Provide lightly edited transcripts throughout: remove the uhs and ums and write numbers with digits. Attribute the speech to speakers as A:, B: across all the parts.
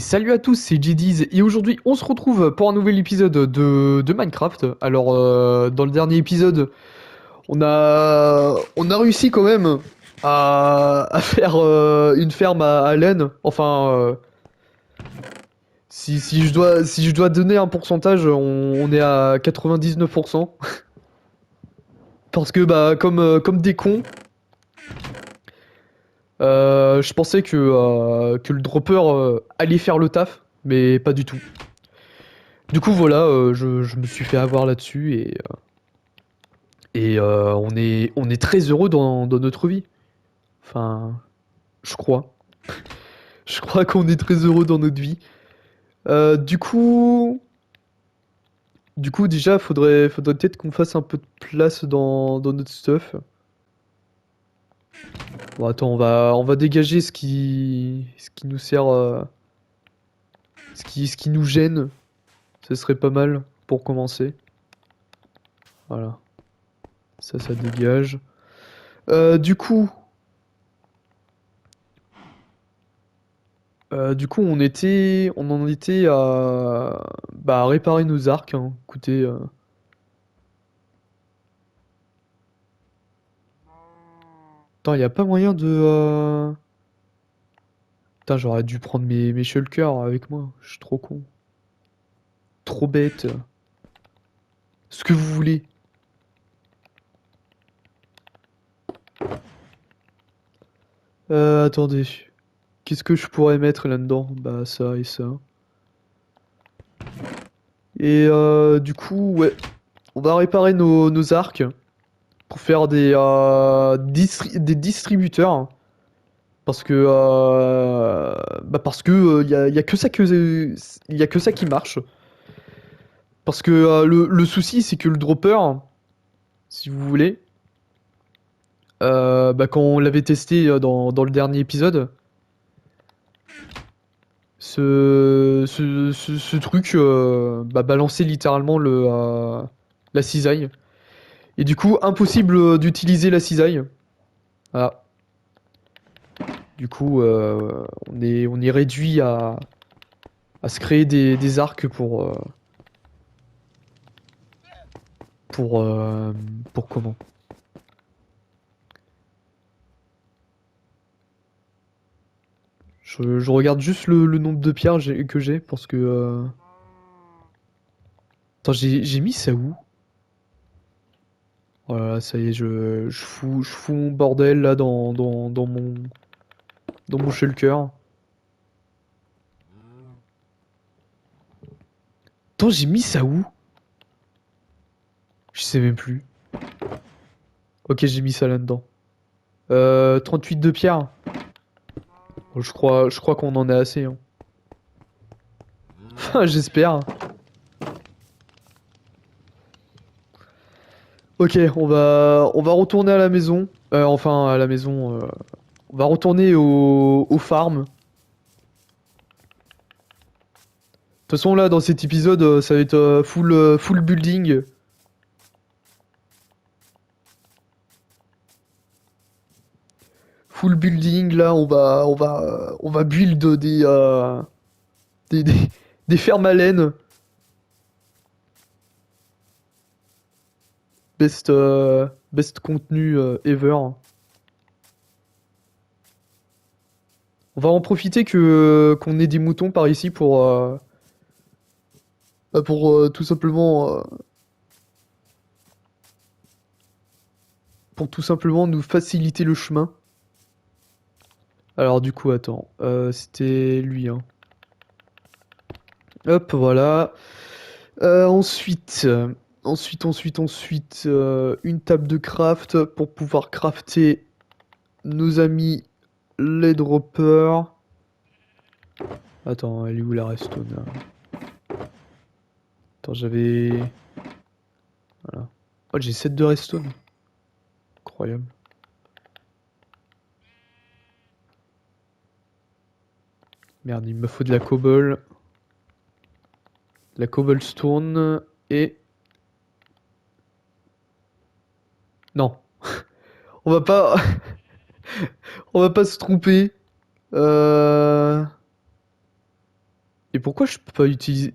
A: Salut à tous, c'est JD's et aujourd'hui on se retrouve pour un nouvel épisode de Minecraft. Alors dans le dernier épisode, on a réussi quand même à faire une ferme à laine. Enfin, si je dois donner un pourcentage, on est à 99%. Parce que bah comme des cons, je pensais que le dropper allait faire le taf, mais pas du tout. Du coup voilà, je me suis fait avoir là-dessus et on est très heureux dans notre vie. Enfin, je crois. Je crois qu'on est très heureux dans notre vie. Euh, du coup, du coup déjà, faudrait peut-être qu'on fasse un peu de place dans notre stuff. Bon, attends, on va dégager ce qui nous sert, ce qui nous gêne. Ce serait pas mal pour commencer. Voilà, ça dégage. Du coup, on en était à, bah, à réparer nos arcs, hein. Écoutez, attends, y a pas moyen de, putain, j'aurais dû prendre mes shulkers avec moi. Je suis trop con, trop bête. Ce que vous voulez. Attendez. Qu'est-ce que je pourrais mettre là-dedans? Bah ça et ça. Et du coup, ouais, on va réparer nos arcs pour faire des distributeurs. Parce que y a que ça y a que ça qui marche. Parce que le souci c'est que le dropper, si vous voulez, bah, quand on l'avait testé dans le dernier épisode, ce truc bah, balançait littéralement la cisaille. Et du coup, impossible d'utiliser la cisaille. Voilà. Du coup, on est réduit à se créer des arcs pour, euh, pour comment? Je regarde juste le nombre de pierres que j'ai parce que. Attends, j'ai mis ça où? Voilà, ça y est, je fous mon bordel là dans mon shulker. Attends, j'ai mis ça où? Je sais même plus. Ok, j'ai mis ça là-dedans. 38 de pierre. Bon, je crois qu'on en a assez, hein. Enfin, j'espère. Ok, on va retourner à la maison. Enfin, à la maison. On va retourner aux farms. De toute façon, là, dans cet épisode, ça va être full building. Full building, là, on va build des, des, des fermes à laine. Best contenu ever. On va en profiter qu'on ait des moutons par ici pour tout simplement nous faciliter le chemin. Alors du coup, attends, c'était lui, hein. Hop, voilà. Ensuite, une table de craft pour pouvoir crafter nos amis les droppers. Attends, elle est où la redstone là? Attends, j'avais. Voilà. Oh, j'ai 7 de redstone. Incroyable. Merde, il me faut de la cobble. De la cobblestone et. Non. On va pas. On va pas se tromper. Euh... Et pourquoi je peux pas utiliser...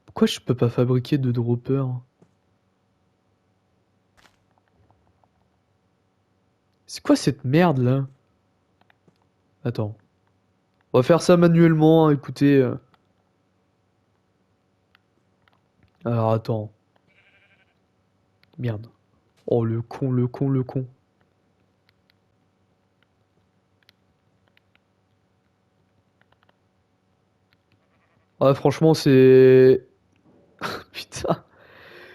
A: Pourquoi je peux pas fabriquer de dropper? C'est quoi cette merde là? Attends. On va faire ça manuellement, hein, écoutez. Alors attends. Merde. Oh le con, le con, le con. Ah franchement c'est... Putain.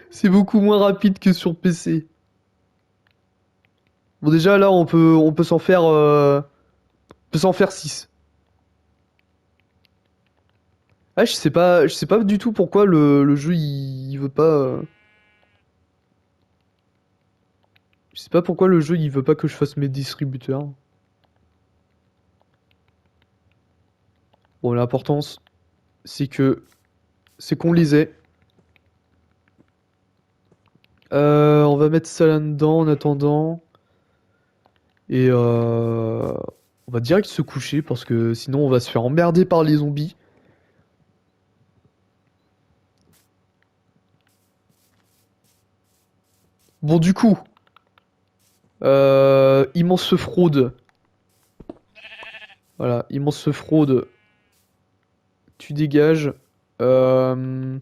A: C'est beaucoup moins rapide que sur PC. Bon déjà là on peut s'en faire... On peut s'en faire 6. Ah je sais pas du tout pourquoi le jeu il veut pas... Je sais pas pourquoi le jeu il veut pas que je fasse mes distributeurs. Bon l'importance c'est que... C'est qu'on les ait. On va mettre ça là-dedans en attendant. Et on va direct se coucher parce que sinon on va se faire emmerder par les zombies. Bon du coup, immense fraude. Voilà, immense fraude. Tu dégages. Euh,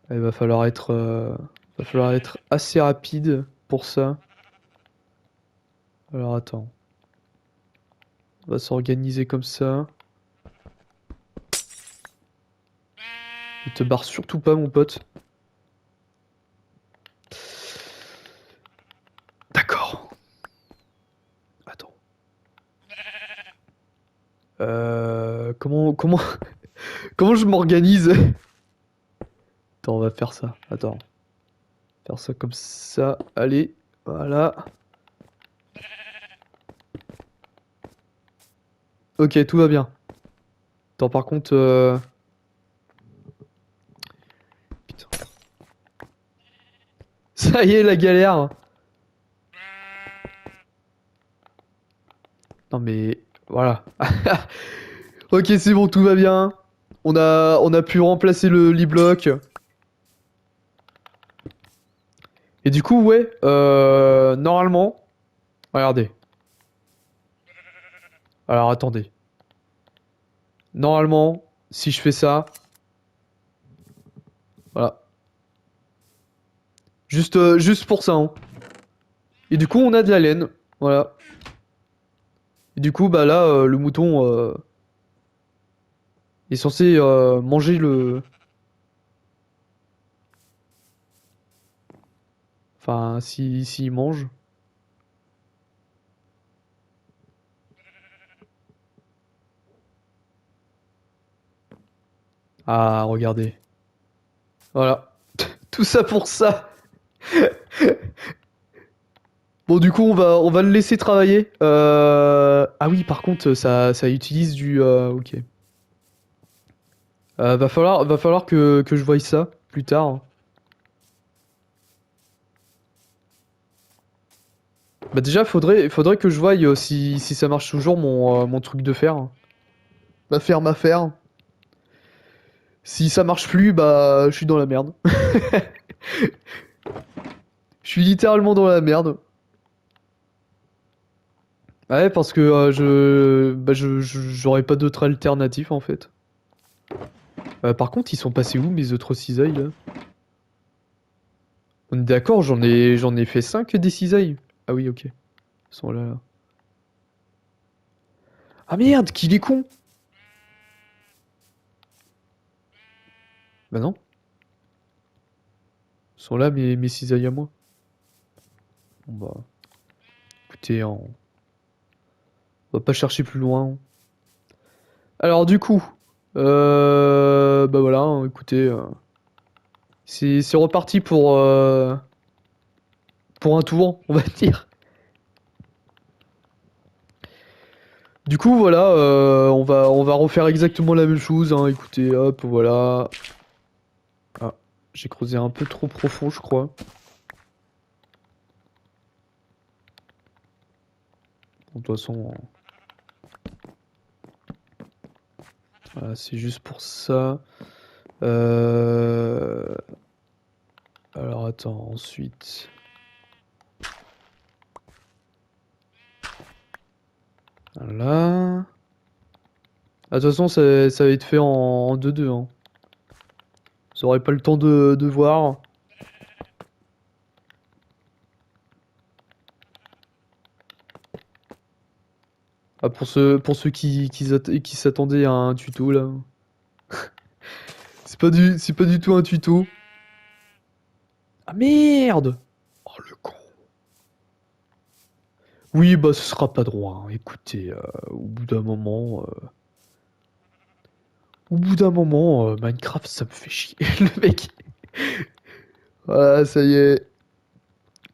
A: Il va falloir être assez rapide pour ça. Alors attends, on va s'organiser comme ça. Ne te barre surtout pas mon pote. D'accord. Attends. Comment comment je m'organise? Attends, on va faire ça. Attends. Faire ça comme ça. Allez, voilà. Ok, tout va bien. Attends, par contre... Putain. Ça y est, la galère. Non mais... Voilà. Ok, c'est bon, tout va bien. On a pu remplacer le l'e-block. Et du coup, ouais, normalement... Regardez. Alors, attendez. Normalement, si je fais ça... Voilà. Juste pour ça, hein. Et du coup, on a de la laine. Voilà. Et du coup, bah là, le mouton est censé manger le... Enfin, s'il mange. Ah, regardez. Voilà. Tout ça pour ça. Bon, du coup, on va le laisser travailler. Ah oui, par contre, ça utilise du... ok. Va falloir que je voie ça plus tard, hein. Bah déjà, faudrait que je voie si ça marche toujours mon truc de fer, hein. Ma fer. Si ça marche plus, bah je suis dans la merde. Je suis littéralement dans la merde. Ouais, parce que j'aurais pas d'autre alternative en fait. Par contre, ils sont passés où mes autres cisailles là? On est d'accord, j'en ai fait 5 des cisailles. Ah oui, ok. Ils sont là, là. Ah merde, qu'il est con! Bah non. Ils sont là mes cisailles à moi. Bon bah, écoutez, on va pas chercher plus loin. Alors du coup, bah voilà, hein, écoutez, c'est reparti pour un tour, on va dire. Du coup, voilà, on va refaire exactement la même chose, hein. Écoutez, hop, voilà. Ah, j'ai creusé un peu trop profond, je crois. Bon, de toute façon, Voilà, c'est juste pour ça. Euh... Alors attends, ensuite. Voilà. Ah, de toute façon, ça va être fait en 2-2, hein. Vous aurez pas le temps de voir. Ah, pour ceux qui s'attendaient à un tuto, là. C'est pas du tout un tuto. Ah merde! Oh le con. Oui, bah ce sera pas droit, hein. Écoutez, au bout d'un moment, Minecraft, ça me fait chier. Le mec. Voilà, ça y est.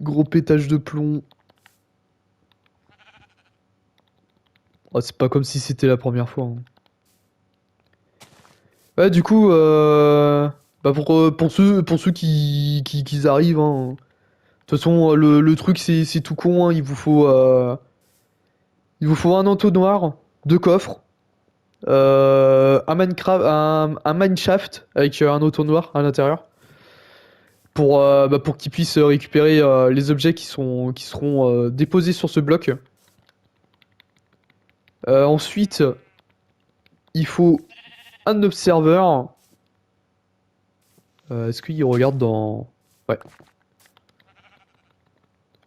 A: Gros pétage de plomb. Oh, c'est pas comme si c'était la première fois, hein. Ouais, du coup, bah pour ceux qui arrivent, hein. De toute façon, le truc, c'est tout con, hein. Il vous faut un entonnoir, deux coffres, un mineshaft avec un entonnoir à l'intérieur pour qu'ils puissent récupérer les objets qui seront déposés sur ce bloc. Ensuite, il faut un observeur. Est-ce qu'il regarde dans... Ouais.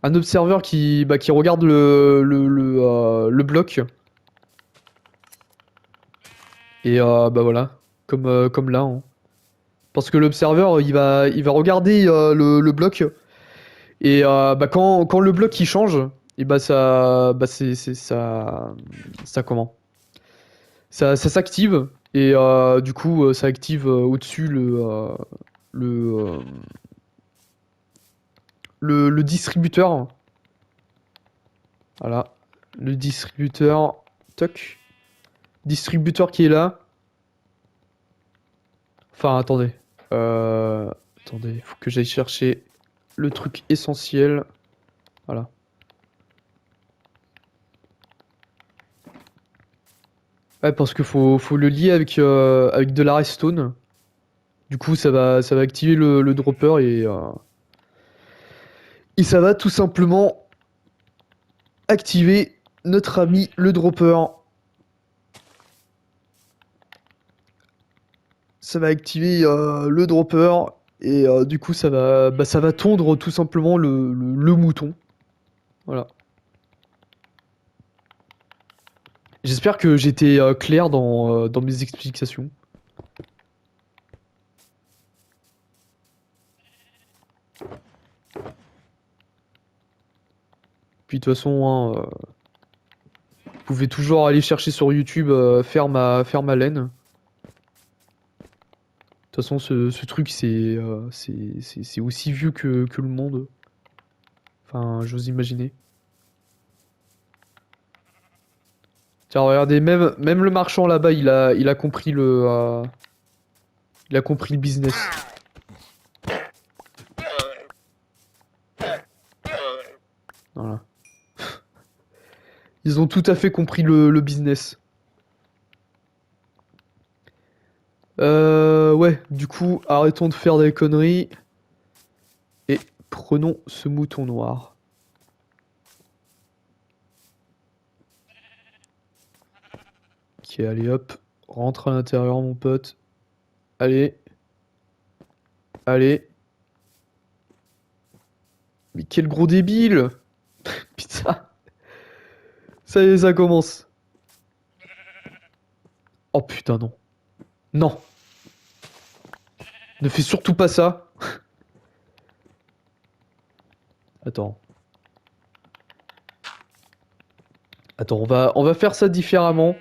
A: Un observeur qui regarde le bloc. Et bah voilà. Comme là, hein. Parce que l'observeur, il va regarder le bloc. Et bah quand le bloc il change, et bah ça. Bah ça comment? Ça s'active. Et du coup, ça active au-dessus le, euh, le distributeur. Voilà. Le distributeur. Toc. Distributeur qui est là. Enfin, attendez. Attendez, faut que j'aille chercher le truc essentiel. Voilà. Ouais, parce que faut le lier avec de la redstone. Du coup, ça va activer le dropper et ça va tout simplement activer notre ami le dropper. Ça va activer le dropper et du coup, ça va tondre tout simplement le mouton. Voilà. J'espère que j'étais clair dans mes explications. Puis de toute façon, hein, vous pouvez toujours aller chercher sur YouTube ferme à laine. De toute façon, ce truc, c'est aussi vieux que le monde. Enfin, j'ose imaginer. Tiens, regardez, même le marchand là-bas, il a compris le business. Voilà. Ils ont tout à fait compris le business. Ouais, du coup, arrêtons de faire des conneries et prenons ce mouton noir. Ok, allez hop, rentre à l'intérieur, mon pote. Allez, allez. Mais quel gros débile! Putain, ça y est, ça commence. Oh putain, non. Non, ne fais surtout pas ça. Attends. Attends, on va faire ça différemment.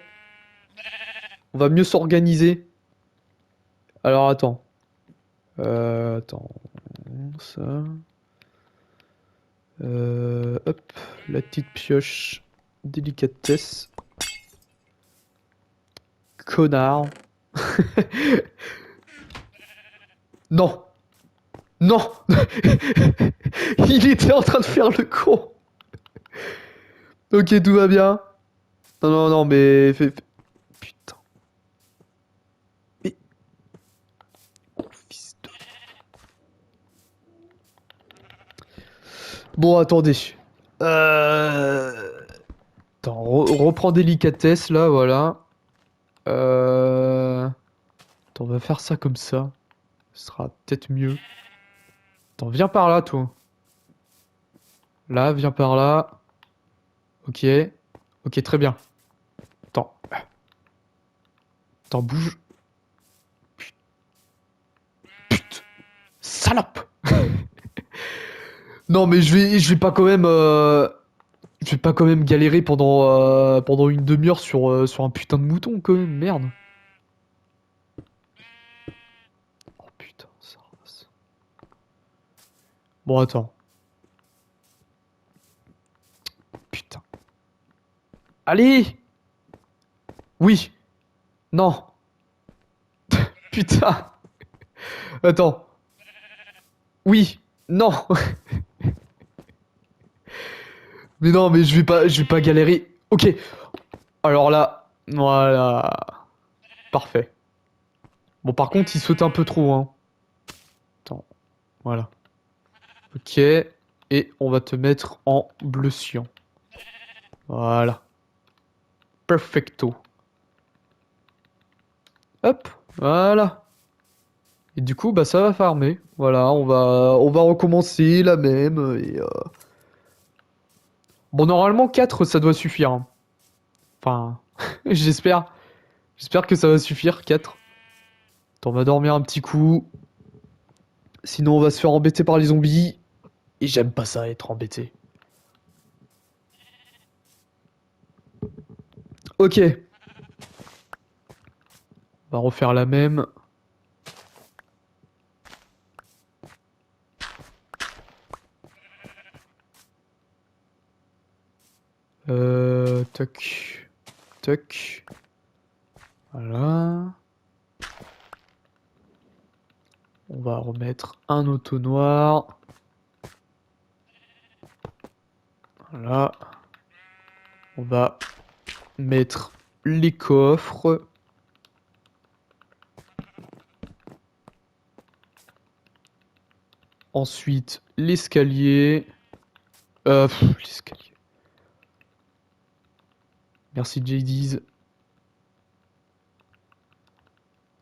A: On va mieux s'organiser. Alors attends. Attends. Ça. Hop. La petite pioche. Délicatesse. Connard. Non. Non. Il était en train de faire le con. Ok, tout va bien. Non, non, non, mais... Putain. Bon, attendez. Attends, reprends délicatesse, là, voilà. Attends, on va faire ça comme ça. Ce sera peut-être mieux. Attends, viens par là, toi. Là, viens par là. Ok. Ok, très bien. Attends. Attends, bouge. Putain. Salope! Non, mais je vais pas quand même, je vais pas quand même galérer pendant une demi-heure sur un putain de mouton, quand même. Merde. Oh putain, ça rase. Bon, attends. Putain. Allez! Oui! Non! Putain! Attends. Oui! Non! Mais non, mais je vais pas galérer. Ok. Alors là, voilà. Parfait. Bon, par contre, il saute un peu trop, hein. Attends, voilà. Ok. Et on va te mettre en bleu cyan. Voilà. Perfecto. Hop, voilà. Et du coup, bah ça va farmer. Voilà, on va recommencer la même. Bon, normalement, 4 ça doit suffire, hein. Enfin, j'espère. J'espère que ça va suffire, 4. Attends, on va dormir un petit coup. Sinon, on va se faire embêter par les zombies. Et j'aime pas ça, être embêté. Ok. On va refaire la même. Toc. Toc. Voilà. On va remettre un auto noir. Voilà. On va mettre les coffres. Ensuite, l'escalier. L'escalier. Merci JD's.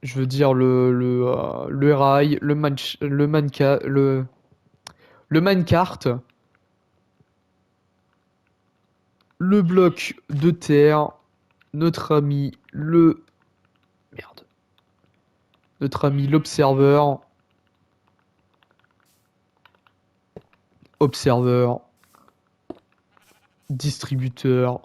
A: Je veux dire le rail, le minecart, le bloc de terre, notre ami le... Merde. Notre ami l'observeur. Observeur. Distributeur.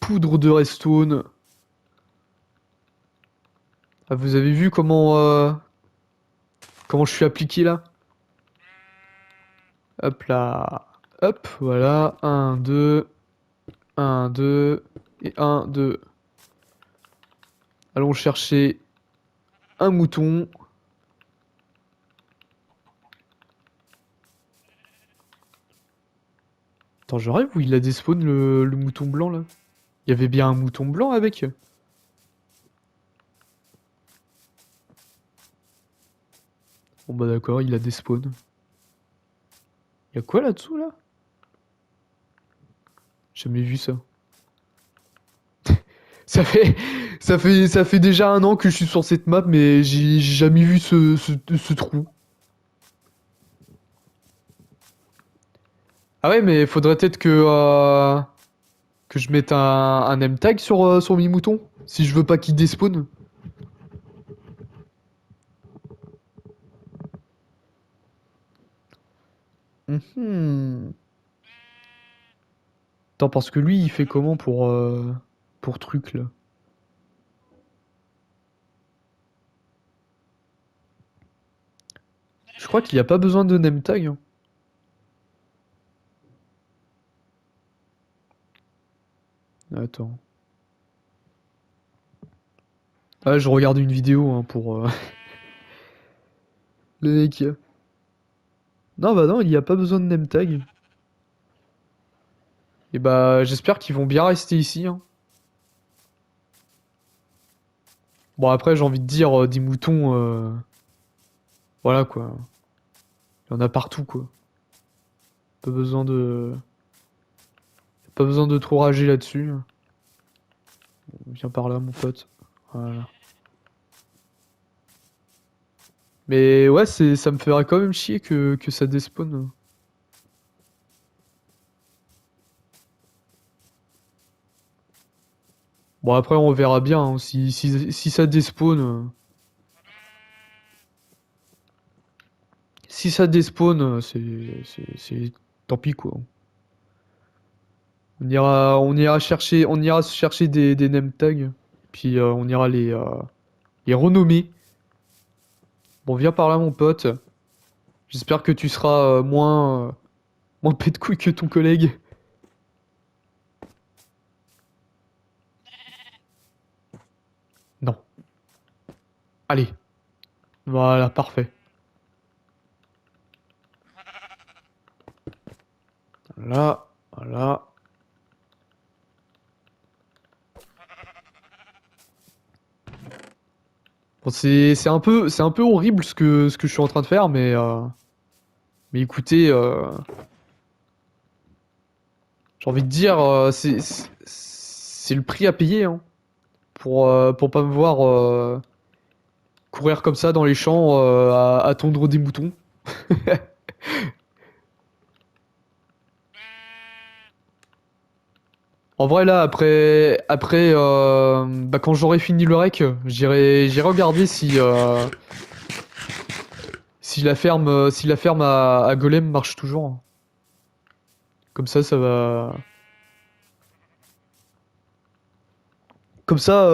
A: Poudre de redstone. Ah, vous avez vu comment je suis appliqué là? Hop là. Hop, voilà. Un 2 un 2 et un 2. Allons chercher un mouton. Attends, je rêve où il a despawn le mouton blanc là? Il y avait bien un mouton blanc avec? Bon bah d'accord, il a despawn. Y a quoi là-dessous là? J'ai jamais vu ça. Ça fait, ça fait déjà un an que je suis sur cette map, mais j'ai jamais vu ce trou. Ah ouais, mais faudrait peut-être que je mette un name tag sur mes moutons, si je veux pas qu'ils despawn. Mhm. Attends, parce que lui, il fait comment pour truc là? Je crois qu'il n'y a pas besoin de name tag, hein. Attends. Ah, je regarde une vidéo hein, pour le mec. Non, bah non, il n'y a pas besoin de name tag. Et bah, j'espère qu'ils vont bien rester ici, hein. Bon, après, j'ai envie de dire, des moutons, Voilà quoi. Il y en a partout quoi. Pas besoin de... Pas besoin de trop rager là-dessus. Viens par là mon pote. Voilà. Mais ouais, ça me ferait quand même chier que ça despawn. Bon après on verra bien, hein. Si ça despawn... Si ça despawn, tant pis quoi. On ira chercher des name tags. Puis on ira les renommer. Bon, viens par là, mon pote. J'espère que tu seras moins pète de couilles que ton collègue. Non. Allez. Voilà, parfait. Là, voilà. Bon, c'est un peu horrible ce que je suis en train de faire, mais écoutez, j'ai envie de dire, c'est le prix à payer, hein, pour pas me voir courir comme ça dans les champs à tondre des moutons. En vrai, là, bah, quand j'aurai fini le rec, j'irai regarder si la ferme à Golem marche toujours. Comme ça, ça va. Comme ça,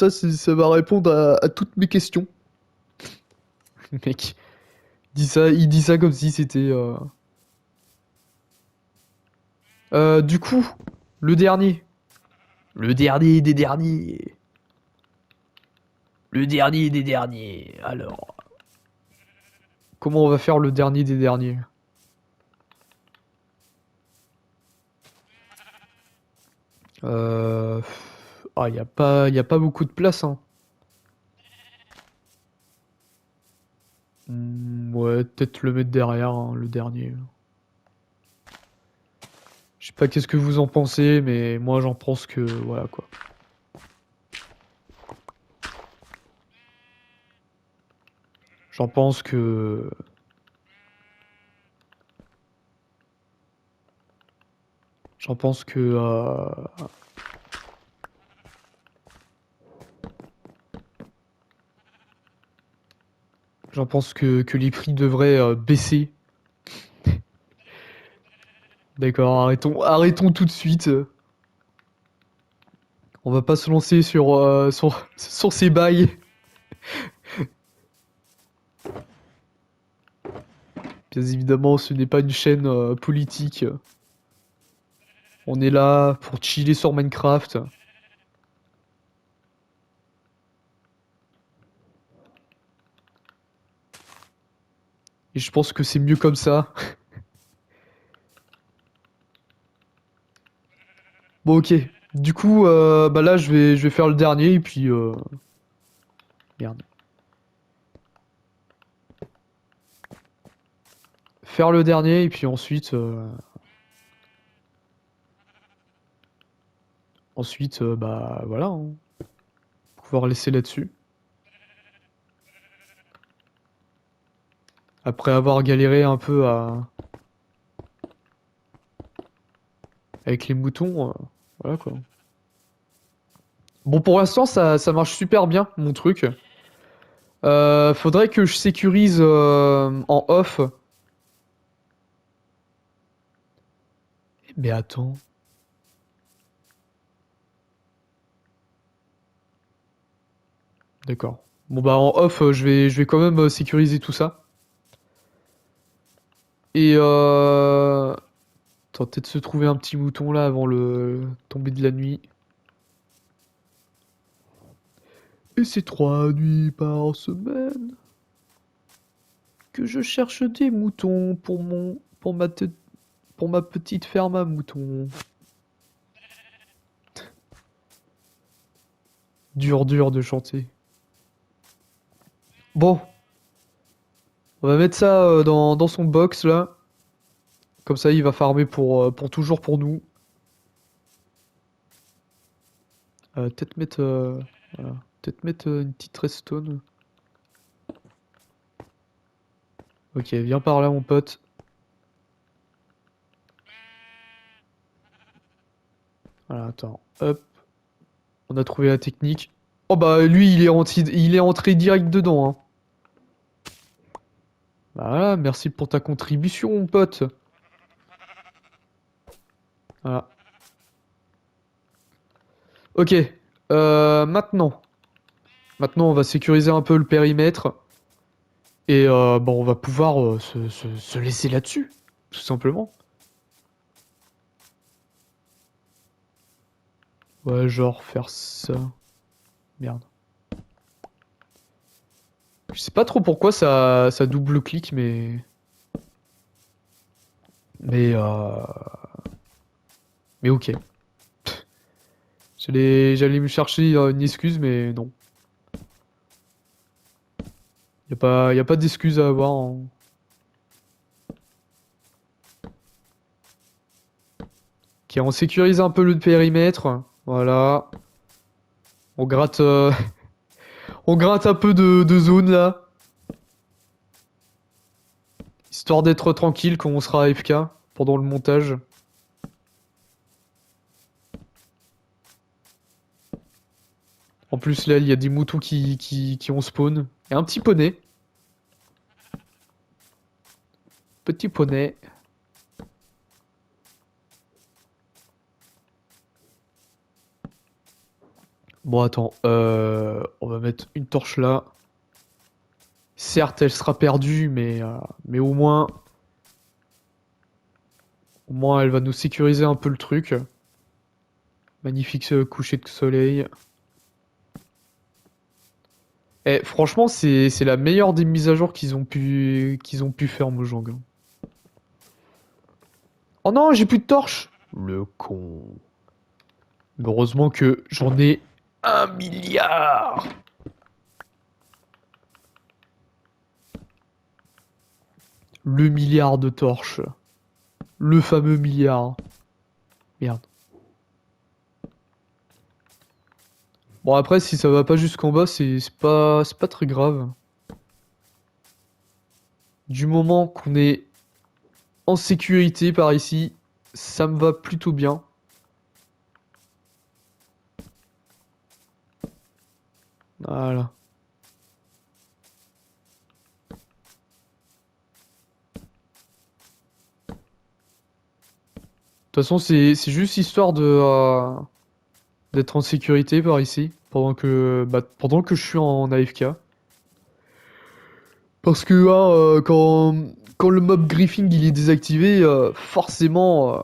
A: ça va répondre à toutes mes questions. Le mec, il dit ça comme si c'était. Du coup, le dernier. Le dernier des derniers. Le dernier des derniers. Alors, comment on va faire le dernier des derniers? Euh... Ah, y a pas beaucoup de place, hein. Ouais, peut-être le mettre derrière, hein, le dernier. Je sais pas qu'est-ce que vous en pensez, mais moi j'en pense que voilà quoi. J'en pense que j'en pense que que les prix devraient baisser. D'accord, arrêtons tout de suite. On va pas se lancer sur ces bails. Bien évidemment, ce n'est pas une chaîne politique. On est là pour chiller sur Minecraft. Et je pense que c'est mieux comme ça. Bon, ok. Du coup, bah là, je vais faire le dernier et puis merde. Faire le dernier et puis ensuite, bah voilà, hein. Pouvoir laisser là-dessus. Après avoir galéré un peu avec les moutons, voilà quoi. Bon, pour l'instant, ça marche super bien, mon truc. Faudrait que je sécurise en off. Mais attends. D'accord. Bon bah en off, je vais quand même sécuriser tout ça. Et tenter de se trouver un petit mouton là avant le tomber de la nuit. Et c'est 3 nuits par semaine que je cherche des moutons pour ma petite ferme à moutons. Dur de chanter. Bon, On va mettre ça dans son box là. Comme ça, il va farmer pour toujours pour nous. Peut-être mettre, voilà. Peut-être mettre une petite redstone. Ok, viens par là, mon pote. Voilà, attends. Hop, on a trouvé la technique. Oh bah lui, il est entré direct dedans, hein. Bah voilà, merci pour ta contribution, mon pote. Voilà. Ok. Maintenant. Maintenant, on va sécuriser un peu le périmètre. Et bon, on va pouvoir se laisser là-dessus. Tout simplement. Ouais, genre faire ça. Merde. Je sais pas trop pourquoi ça double-clique, mais... Mais Mais ok. J'allais me chercher une excuse, mais non. Y a pas d'excuse à avoir, hein. Ok, on sécurise un peu le périmètre. Voilà. On gratte, on gratte un peu de zone là. Histoire d'être tranquille quand on sera AFK pendant le montage. En plus là, il y a des moutons qui ont spawn. Et un petit poney. Petit poney. Bon, attends. On va mettre une torche là. Certes, elle sera perdue, mais au moins, elle va nous sécuriser un peu le truc. Magnifique coucher de soleil. Eh, franchement, c'est la meilleure des mises à jour qu'ils ont pu faire, Mojang, hein. Oh non, j'ai plus de torche! Le con. Mais heureusement que j'en ai 1 milliard! Le milliard de torches. Le fameux milliard. Merde. Bon, après, si ça va pas jusqu'en bas, c'est pas très grave. Du moment qu'on est en sécurité par ici, ça me va plutôt bien. Voilà. De toute façon, c'est juste histoire d'être en sécurité par ici pendant que je suis en AFK. Parce que hein, quand le mob griefing il est désactivé, forcément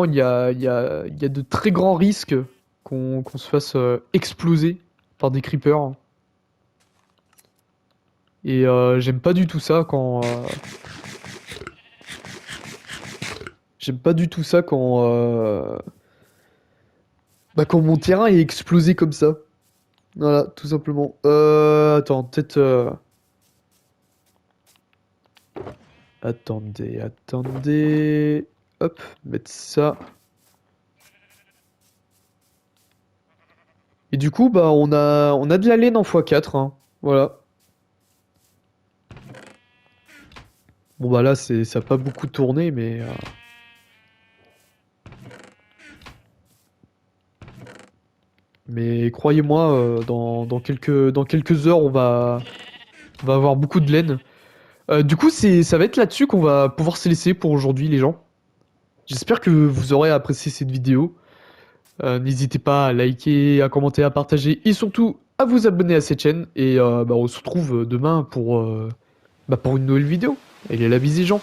A: il y a de très grands risques qu'on se fasse exploser par des creepers. Et j'aime pas du tout ça j'aime pas du tout ça quand mon terrain est explosé comme ça. Voilà, tout simplement. Attends, peut-être. Attendez. Hop, mettre ça. Et du coup, bah, on a de la laine en x4, hein. Voilà. Bon, bah là, ça a pas beaucoup tourné, mais croyez-moi, dans quelques heures, on va avoir beaucoup de laine. Du coup, ça va être là-dessus qu'on va pouvoir se laisser pour aujourd'hui, les gens. J'espère que vous aurez apprécié cette vidéo. N'hésitez pas à liker, à commenter, à partager et surtout à vous abonner à cette chaîne. Et bah, on se retrouve demain pour une nouvelle vidéo. Allez, la bise les gens.